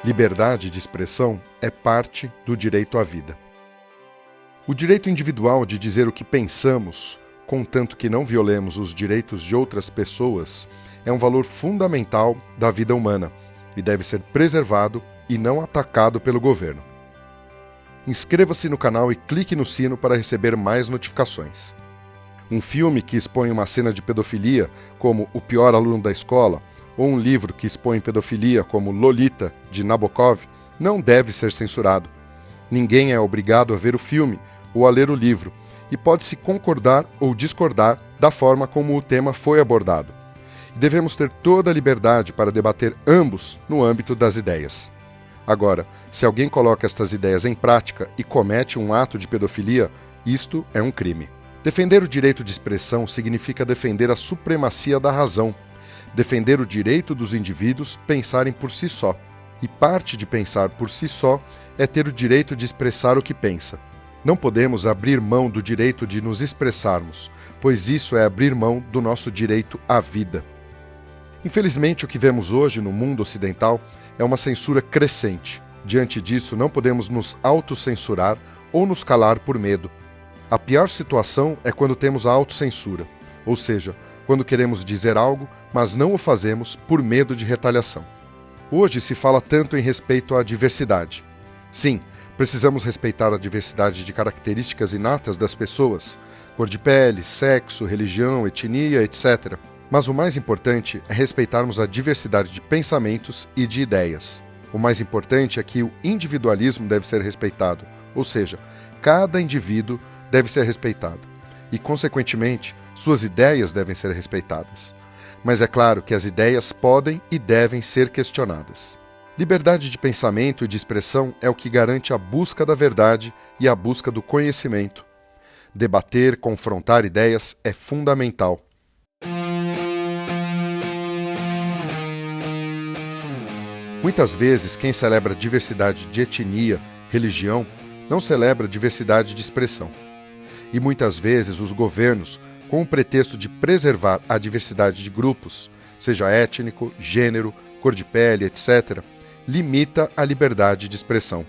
Liberdade de expressão é parte do direito à vida. O direito individual de dizer o que pensamos, contanto que não violemos os direitos de outras pessoas, é um valor fundamental da vida humana e deve ser preservado e não atacado pelo governo. Inscreva-se no canal e clique no sino para receber mais notificações. Um filme que expõe uma cena de pedofilia, como O Pior Aluno da Escola, ou um livro que expõe pedofilia, como Lolita, de Nabokov, não deve ser censurado. Ninguém é obrigado a ver o filme ou a ler o livro, e pode-se concordar ou discordar da forma como o tema foi abordado. E devemos ter toda a liberdade para debater ambos no âmbito das ideias. Agora, se alguém coloca estas ideias em prática e comete um ato de pedofilia, isto é um crime. Defender o direito de expressão significa defender a supremacia da razão, defender o direito dos indivíduos pensarem por si só. E parte de pensar por si só é ter o direito de expressar o que pensa. Não podemos abrir mão do direito de nos expressarmos, pois isso é abrir mão do nosso direito à vida. Infelizmente, o que vemos hoje no mundo ocidental é uma censura crescente. Diante disso, não podemos nos autocensurar ou nos calar por medo. A pior situação é quando temos a autocensura, ou seja, quando queremos dizer algo, mas não o fazemos por medo de retaliação. Hoje se fala tanto em respeito à diversidade. Sim, precisamos respeitar a diversidade de características inatas das pessoas, cor de pele, sexo, religião, etnia, etc. Mas o mais importante é respeitarmos a diversidade de pensamentos e de ideias. O mais importante é que o individualismo deve ser respeitado, ou seja, cada indivíduo deve ser respeitado e, consequentemente, suas ideias devem ser respeitadas. Mas é claro que as ideias podem e devem ser questionadas. Liberdade de pensamento e de expressão é o que garante a busca da verdade e a busca do conhecimento. Debater, confrontar ideias é fundamental. Muitas vezes, quem celebra diversidade de etnia, religião, não celebra diversidade de expressão. E muitas vezes os governos, com o pretexto de preservar a diversidade de grupos, seja étnico, gênero, cor de pele, etc., limita a liberdade de expressão.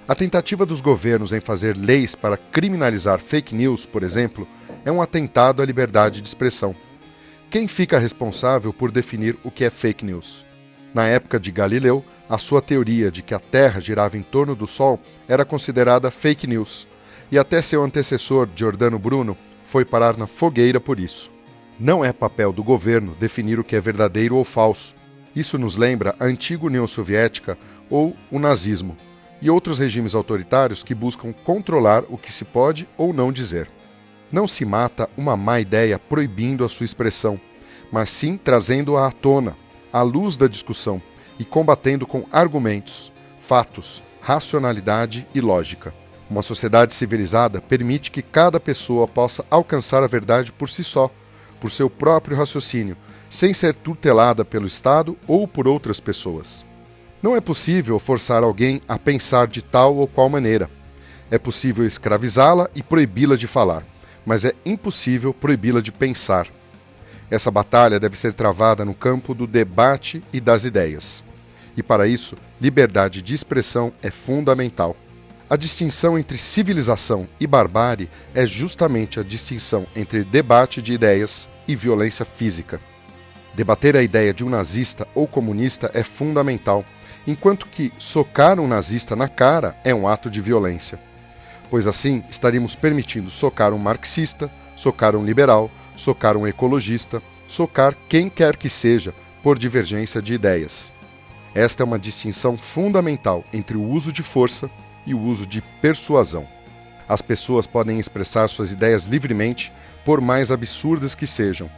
A tentativa dos governos em fazer leis para criminalizar fake news, por exemplo, é um atentado à liberdade de expressão. Quem fica responsável por definir o que é fake news? Na época de Galileu, a sua teoria de que a Terra girava em torno do Sol era considerada fake news, e até seu antecessor, Giordano Bruno, foi parar na fogueira por isso. Não é papel do governo definir o que é verdadeiro ou falso. Isso nos lembra a antiga União Soviética ou o nazismo, e outros regimes autoritários que buscam controlar o que se pode ou não dizer. Não se mata uma má ideia proibindo a sua expressão, mas sim trazendo-a à tona, à luz da discussão, e combatendo com argumentos, fatos, racionalidade e lógica. Uma sociedade civilizada permite que cada pessoa possa alcançar a verdade por si só, por seu próprio raciocínio, sem ser tutelada pelo Estado ou por outras pessoas. Não é possível forçar alguém a pensar de tal ou qual maneira. É possível escravizá-la e proibi-la de falar, mas é impossível proibi-la de pensar. Essa batalha deve ser travada no campo do debate e das ideias. E para isso, liberdade de expressão é fundamental. A distinção entre civilização e barbárie é justamente a distinção entre debate de ideias e violência física. Debater a ideia de um nazista ou comunista é fundamental, enquanto que socar um nazista na cara é um ato de violência. Pois assim estaríamos permitindo socar um marxista, socar um liberal, socar um ecologista, socar quem quer que seja por divergência de ideias. Esta é uma distinção fundamental entre o uso de força e o uso de persuasão. As pessoas podem expressar suas ideias livremente, por mais absurdas que sejam.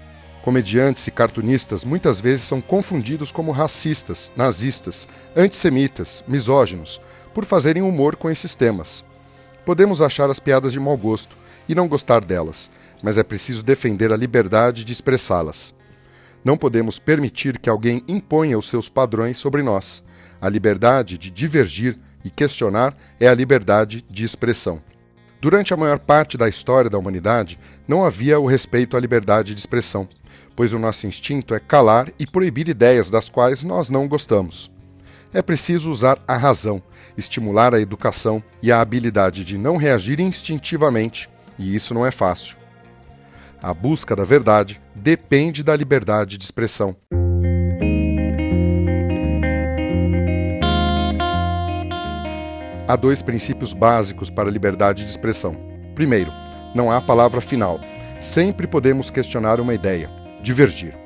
Comediantes e cartunistas muitas vezes são confundidos como racistas, nazistas, antissemitas, misóginos, por fazerem humor com esses temas. Podemos achar as piadas de mau gosto e não gostar delas, mas é preciso defender a liberdade de expressá-las. Não podemos permitir que alguém imponha os seus padrões sobre nós. A liberdade de divergir e questionar é a liberdade de expressão. Durante a maior parte da história da humanidade, não havia o respeito à liberdade de expressão, pois o nosso instinto é calar e proibir ideias das quais nós não gostamos. É preciso usar a razão, estimular a educação e a habilidade de não reagir instintivamente, e isso não é fácil. A busca da verdade depende da liberdade de expressão. Há 2 princípios básicos para a liberdade de expressão. Primeiro, não há palavra final. Sempre podemos questionar uma ideia, divergir.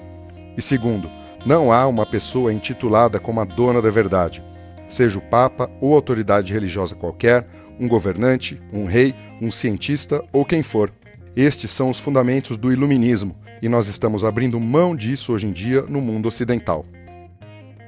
E segundo, não há uma pessoa intitulada como a dona da verdade, seja o Papa ou autoridade religiosa qualquer, um governante, um rei, um cientista ou quem for. Estes são os fundamentos do iluminismo, e nós estamos abrindo mão disso hoje em dia no mundo ocidental.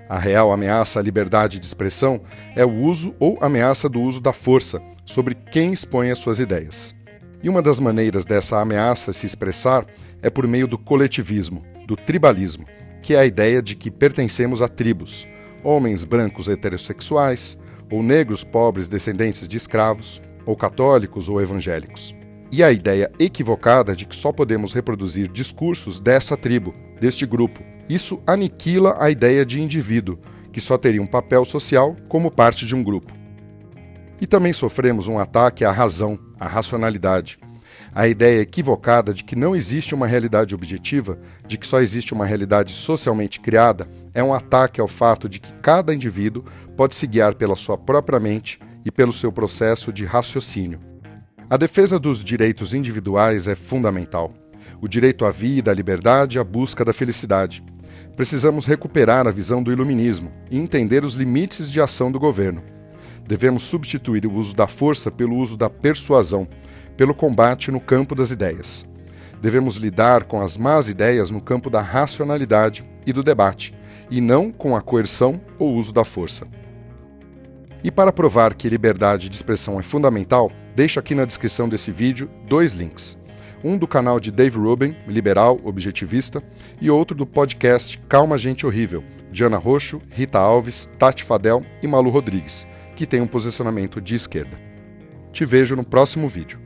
A real ameaça à liberdade de expressão é o uso ou ameaça do uso da força sobre quem expõe as suas ideias. E uma das maneiras dessa ameaça se expressar é por meio do coletivismo, do tribalismo, que é a ideia de que pertencemos a tribos, homens brancos heterossexuais, ou negros pobres descendentes de escravos, ou católicos ou evangélicos. E a ideia equivocada de que só podemos reproduzir discursos dessa tribo, deste grupo. Isso aniquila a ideia de indivíduo, que só teria um papel social como parte de um grupo. E também sofremos um ataque à razão, à racionalidade. A ideia equivocada de que não existe uma realidade objetiva, de que só existe uma realidade socialmente criada, é um ataque ao fato de que cada indivíduo pode se guiar pela sua própria mente e pelo seu processo de raciocínio. A defesa dos direitos individuais é fundamental. O direito à vida, à liberdade e à busca da felicidade. Precisamos recuperar a visão do iluminismo e entender os limites de ação do governo. Devemos substituir o uso da força pelo uso da persuasão, pelo combate no campo das ideias. Devemos lidar com as más ideias no campo da racionalidade e do debate, e não com a coerção ou uso da força. E para provar que liberdade de expressão é fundamental, deixo aqui na descrição desse vídeo 2 links. Um do canal de Dave Rubin, liberal, objetivista, e outro do podcast Calma Gente Horrível, de Ana Roxo, Rita Alves, Tati Fadel e Malu Rodrigues, que tem um posicionamento de esquerda. Te vejo no próximo vídeo.